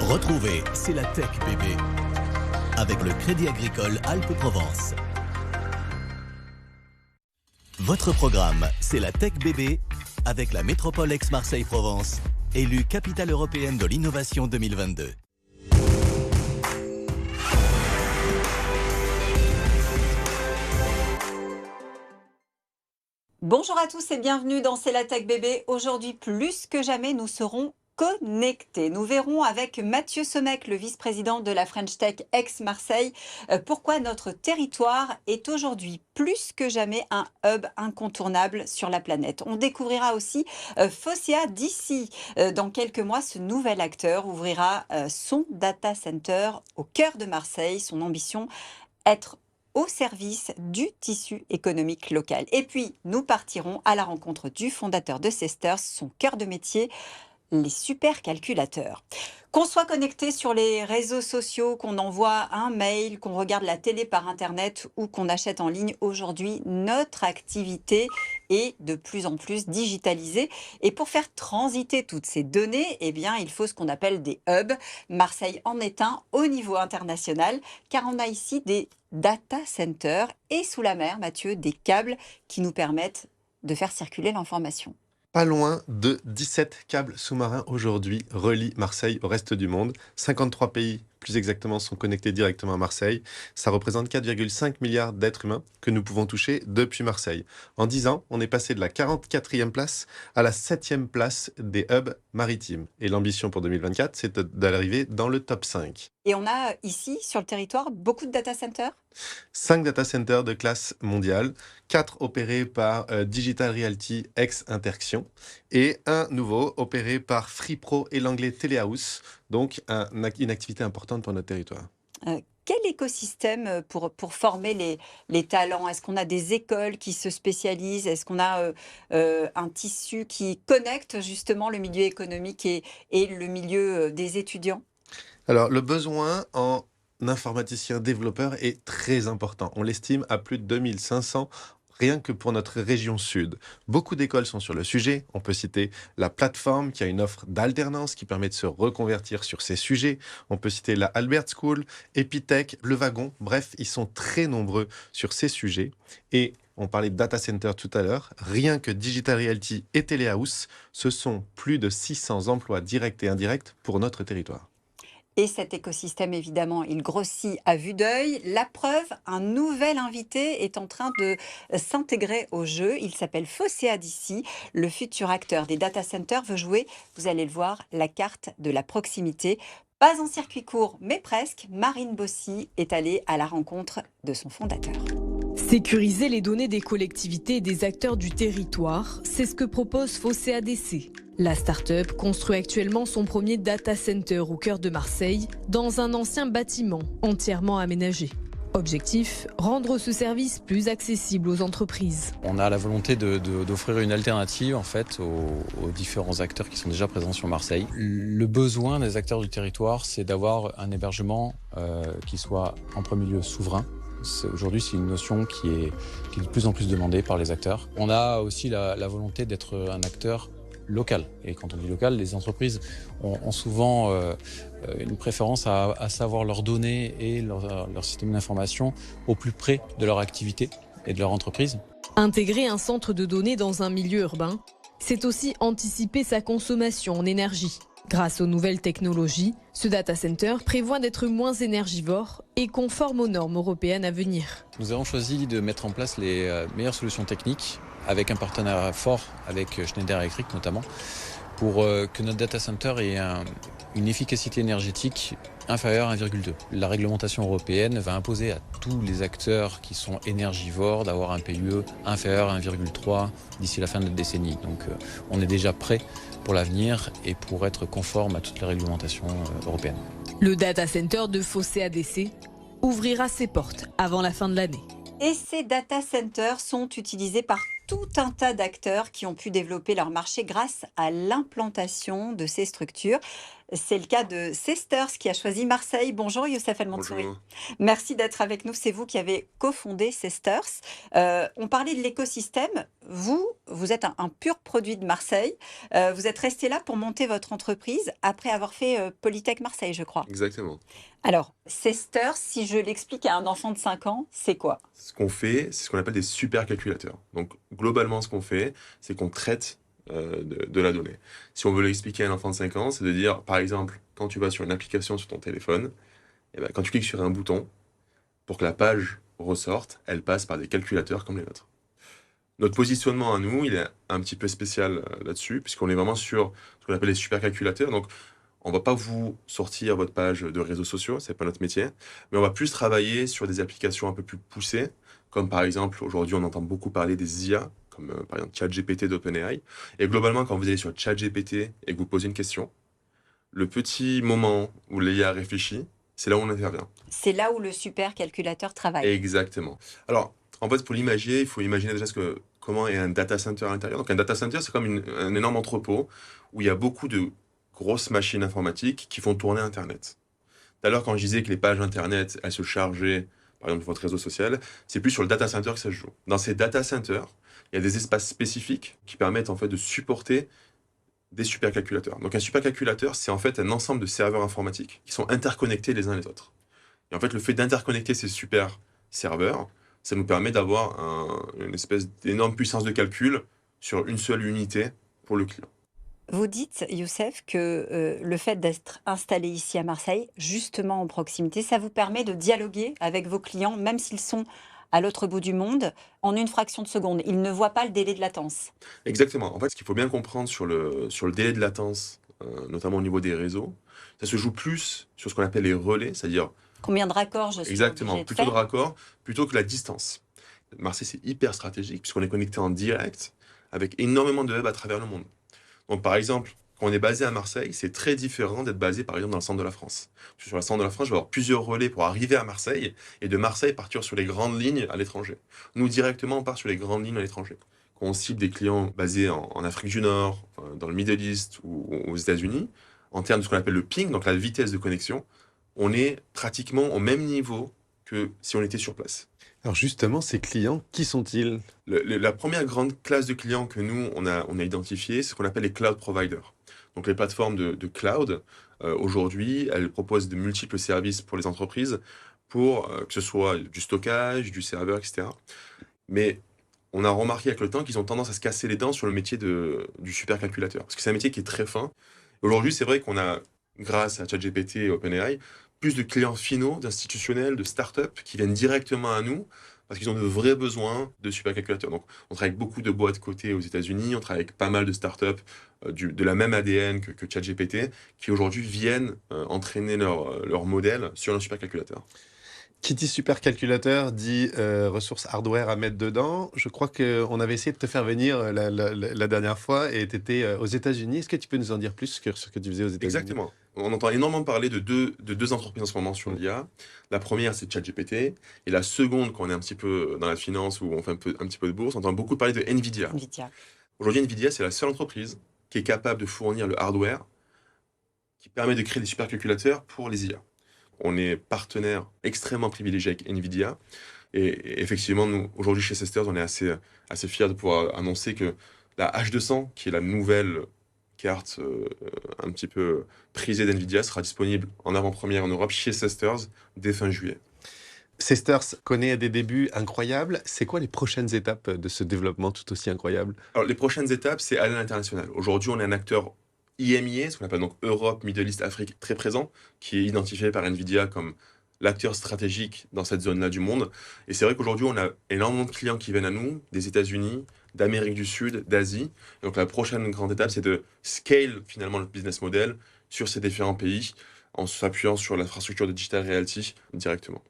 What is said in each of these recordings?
Retrouvez C'est la Tech bébé avec le Crédit Agricole Alpes-Provence. Votre programme C'est la Tech bébé avec la métropole Aix-Marseille-Provence, élue capitale européenne de l'innovation 2022. Bonjour à tous et bienvenue dans C'est la Tech bébé. Aujourd'hui, plus que jamais, nous serons connectés. Nous verrons avec Mathieu Sommeck, le vice-président de la French Tech Aix-Marseille, pourquoi notre territoire est aujourd'hui plus que jamais un hub incontournable sur la planète. On découvrira aussi Fosséa d'ici. Dans quelques mois, ce nouvel acteur ouvrira son data center au cœur de Marseille. Son ambition, être au service du tissu économique local. Et puis, nous partirons à la rencontre du fondateur de Cesters, son cœur de métier, les supercalculateurs. Qu'on soit connecté sur les réseaux sociaux, qu'on envoie un mail, qu'on regarde la télé par Internet ou qu'on achète en ligne, aujourd'hui, notre activité est de plus en plus digitalisée. Et pour faire transiter toutes ces données, eh bien, il faut ce qu'on appelle des hubs. Marseille en est un au niveau international, car on a ici des data centers et sous la mer, Mathieu, des câbles qui nous permettent de faire circuler l'information. Pas loin de 17 câbles sous-marins aujourd'hui relient Marseille au reste du monde. 53 pays, plus exactement, sont connectés directement à Marseille. Ça représente 4,5 milliards d'êtres humains que nous pouvons toucher depuis Marseille. En 10 ans, on est passé de la 44e place à la 7e place des hubs maritimes. Et l'ambition pour 2024, c'est d'arriver dans le top 5. Et on a ici, sur le territoire, beaucoup de data centers. 5 data centers de classe mondiale, 4 opérés par Digital Realty ex-Interxion et un nouveau opéré par FreePro et l'anglais Telehouse, donc une activité importante pour notre territoire. Quel écosystème pour former les talents? Est-ce qu'on a des écoles qui se spécialisent? Est-ce qu'on a un tissu qui connecte justement le milieu économique et le milieu des étudiants? Alors, le besoin en informaticiens développeurs est très important. On l'estime à plus de 2500 rien que pour notre région sud. Beaucoup d'écoles sont sur le sujet. On peut citer la plateforme qui a une offre d'alternance qui permet de se reconvertir sur ces sujets. On peut citer la Albert School, Epitech, Le Wagon. Bref, ils sont très nombreux sur ces sujets. Et on parlait de data center tout à l'heure. Rien que Digital Realty et Telehouse, ce sont plus de 600 emplois directs et indirects pour notre territoire. Et cet écosystème, évidemment, il grossit à vue d'œil. La preuve, un nouvel invité est en train de s'intégrer au jeu. Il s'appelle Fosséa d'ici. Le futur acteur des data centers veut jouer, vous allez le voir, la carte de la proximité. Pas en circuit court, mais presque. Marine Bossy est allée à la rencontre de son fondateur. Sécuriser les données des collectivités et des acteurs du territoire, c'est ce que propose Fosséa DC. La start-up construit actuellement son premier data center au cœur de Marseille, dans un ancien bâtiment entièrement aménagé. Objectif, rendre ce service plus accessible aux entreprises. On a la volonté d'offrir une alternative en fait, aux différents acteurs qui sont déjà présents sur Marseille. Le besoin des acteurs du territoire, c'est d'avoir un hébergement qui soit en premier lieu souverain. Aujourd'hui, c'est une notion qui est de plus en plus demandée par les acteurs. On a aussi la volonté d'être un acteur local. Et quand on dit local, les entreprises ont souvent une préférence à savoir leurs données et leur système d'information au plus près de leur activité et de leur entreprise. Intégrer un centre de données dans un milieu urbain, c'est aussi anticiper sa consommation en énergie. Grâce aux nouvelles technologies, ce data center prévoit d'être moins énergivore et conforme aux normes européennes à venir. Nous avons choisi de mettre en place les meilleures solutions techniques avec un partenariat fort avec Schneider Electric notamment, pour que notre data center ait une efficacité énergétique inférieure à 1,2. La réglementation européenne va imposer à tous les acteurs qui sont énergivores d'avoir un PUE inférieur à 1,3 d'ici la fin de notre décennie. Donc on est déjà prêt pour l'avenir et pour être conforme à toutes les réglementations européennes. Le data center de Fosséa DC ouvrira ses portes avant la fin de l'année. Et ces data centers sont utilisés par tout un tas d'acteurs qui ont pu développer leur marché grâce à l'implantation de ces structures. C'est le cas de Cesters qui a choisi Marseille. Bonjour Youssef El Mansouri. Bonjour. Merci d'être avec nous. C'est vous qui avez cofondé Cesters. On parlait de l'écosystème. Vous êtes un pur produit de Marseille. Vous êtes resté là pour monter votre entreprise après avoir fait Polytech Marseille, je crois. Exactement. Alors, Cesters, si je l'explique à un enfant de 5 ans, c'est quoi? Ce qu'on fait, c'est ce qu'on appelle des supercalculateurs. Donc, globalement, ce qu'on fait, c'est qu'on traite de la donnée. Si on veut l'expliquer à un enfant de 5 ans, c'est de dire, par exemple, quand tu vas sur une application sur ton téléphone, eh ben, quand tu cliques sur un bouton, pour que la page ressorte, elle passe par des calculateurs comme les nôtres. Notre positionnement à nous, il est un petit peu spécial là-dessus, puisqu'on est vraiment sur ce qu'on appelle les supercalculateurs. Donc, on va pas vous sortir votre page de réseaux sociaux, c'est pas notre métier, mais on va plus travailler sur des applications un peu plus poussées, comme par exemple, aujourd'hui, on entend beaucoup parler des IA, comme par exemple ChatGPT d'OpenAI. Et globalement, quand vous allez sur ChatGPT et que vous posez une question, le petit moment où l'IA réfléchit, c'est là où on intervient. C'est là où le supercalculateur travaille. Exactement. Alors, en fait, pour l'imaginer, il faut imaginer déjà comment est un data center à l'intérieur. Donc, un data center, c'est comme un énorme entrepôt où il y a beaucoup de grosses machines informatiques qui font tourner Internet. Tout à l'heure, quand je disais que les pages Internet, elles se chargeaient, par exemple, de votre réseau social, c'est plus sur le data center que ça se joue. Dans ces data centers, il y a des espaces spécifiques qui permettent en fait de supporter des supercalculateurs. Donc un supercalculateur, c'est en fait un ensemble de serveurs informatiques qui sont interconnectés les uns les autres. Et en fait, le fait d'interconnecter ces super serveurs, ça nous permet d'avoir une espèce d'énorme puissance de calcul sur une seule unité pour le client. Vous dites, Youssef, que le fait d'être installé ici à Marseille, justement en proximité, ça vous permet de dialoguer avec vos clients, même s'ils sont à l'autre bout du monde, en une fraction de seconde. Ils ne voient pas le délai de latence. Exactement. En fait, ce qu'il faut bien comprendre sur le délai de latence, notamment au niveau des réseaux, ça se joue plus sur ce qu'on appelle les relais, c'est-à-dire Combien de raccords je suis exactement, obligée de plutôt de faire? raccords, plutôt que la distance. Marseille, c'est hyper stratégique puisqu'on est connecté en direct avec énormément de hubs à travers le monde. Donc, par exemple, quand on est basé à Marseille, c'est très différent d'être basé, par exemple, dans le centre de la France. Parce que sur le centre de la France, je vais avoir plusieurs relais pour arriver à Marseille, et de Marseille partir sur les grandes lignes à l'étranger. Nous, directement, on part sur les grandes lignes à l'étranger. Quand on cible des clients basés en Afrique du Nord, dans le Middle East ou aux États-Unis, en termes de ce qu'on appelle le ping, donc la vitesse de connexion, on est pratiquement au même niveau que si on était sur place. Alors justement, ces clients, qui sont-ils? La première grande classe de clients que nous, on a identifié, c'est ce qu'on appelle les cloud providers. Donc les plateformes de cloud, aujourd'hui, elles proposent de multiples services pour les entreprises, pour que ce soit du stockage, du serveur, etc. Mais on a remarqué avec le temps qu'ils ont tendance à se casser les dents sur le métier du supercalculateur. Parce que c'est un métier qui est très fin. Aujourd'hui, c'est vrai qu'on a, grâce à ChatGPT et OpenAI, plus de clients finaux, d'institutionnels, de startups qui viennent directement à nous parce qu'ils ont de vrais besoins de supercalculateurs. Donc, on travaille avec beaucoup de boîtes cotées aux États-Unis, on travaille avec pas mal de startups de la même ADN que ChatGPT qui aujourd'hui viennent entraîner leur modèle sur un supercalculateur. Qui dit supercalculateur dit ressources hardware à mettre dedans. Je crois qu'on avait essayé de te faire venir la dernière fois et tu étais aux États-Unis. Est-ce que tu peux nous en dire plus sur ce que tu faisais aux États-Unis? Exactement. On entend énormément parler de deux entreprises en ce moment sur l'IA. La première, c'est ChatGPT. Et la seconde, quand on est un petit peu dans la finance ou on fait un petit peu de bourse, on entend beaucoup parler de NVIDIA. Nvidia. Aujourd'hui, NVIDIA, c'est la seule entreprise qui est capable de fournir le hardware qui permet de créer des supercalculateurs pour les IA. On est partenaire extrêmement privilégié avec NVIDIA. Et effectivement, nous, aujourd'hui, chez Cesters, on est assez fiers de pouvoir annoncer que la H200, qui est la nouvelle carte un petit peu prisée d'NVIDIA, sera disponible en avant-première en Europe chez Cesters dès fin juillet. Cesters connaît des débuts incroyables. C'est quoi les prochaines étapes de ce développement tout aussi incroyable? Alors, les prochaines étapes, c'est aller à l'international. Aujourd'hui, on est un acteur IMIA, ce qu'on appelle donc Europe, Middle East, Afrique, très présent, qui est identifié par NVIDIA comme l'acteur stratégique dans cette zone-là du monde. Et c'est vrai qu'aujourd'hui, on a énormément de clients qui viennent à nous, des États-Unis, d'Amérique du Sud, d'Asie. Et donc la prochaine grande étape, c'est de scale finalement le business model sur ces différents pays en s'appuyant sur l'infrastructure de Digital Realty directement.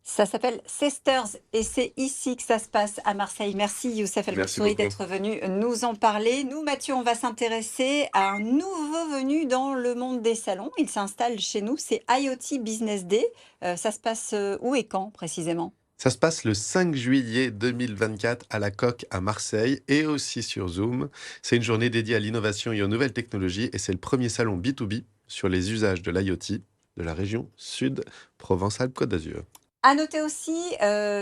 Ça s'appelle Cesters et c'est ici que ça se passe à Marseille. Merci Youssef El Merci Mansouri beaucoup. d'être venu nous en parler. Nous, Mathieu, on va s'intéresser à un nouveau venu dans le monde des salons. Il s'installe chez nous, c'est IoT Business Day. Ça se passe où et quand précisément? Ça se passe le 5 juillet 2024 à la Coque à Marseille et aussi sur Zoom. C'est une journée dédiée à l'innovation et aux nouvelles technologies et c'est le premier salon B2B sur les usages de l'IoT de la région Sud Provence-Alpes-Côte d'Azur. À noter aussi,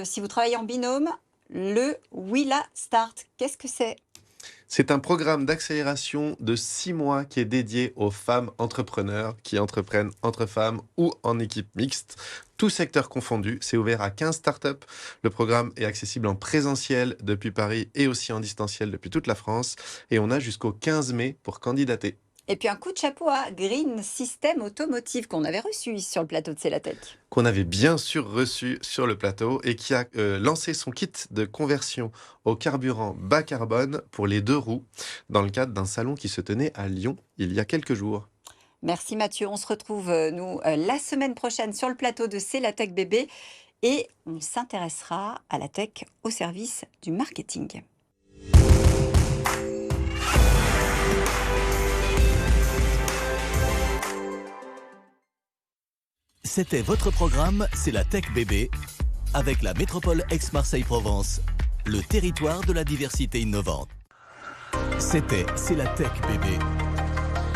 si vous travaillez en binôme, le Willa Start. Qu'est-ce que c'est? C'est un programme d'accélération de 6 mois qui est dédié aux femmes entrepreneurs qui entreprennent entre femmes ou en équipe mixte. Tout secteur confondu, c'est ouvert à 15 startups. Le programme est accessible en présentiel depuis Paris et aussi en distanciel depuis toute la France. Et on a jusqu'au 15 mai pour candidater. Et puis un coup de chapeau à Green System Automotive qu'on avait reçu sur le plateau de C'est la Tech. Qu'on avait bien sûr reçu sur le plateau et qui a lancé son kit de conversion au carburant bas carbone pour les 2 roues dans le cadre d'un salon qui se tenait à Lyon il y a quelques jours. Merci Mathieu. On se retrouve, nous, la semaine prochaine sur le plateau de C'est la Tech Bébé et on s'intéressera à la tech au service du marketing. C'était votre programme, c'est la Tech Bébé, avec la métropole Aix-Marseille-Provence, le territoire de la diversité innovante. C'était C'est la Tech Bébé,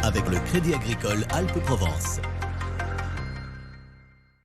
avec le Crédit Agricole Alpes-Provence.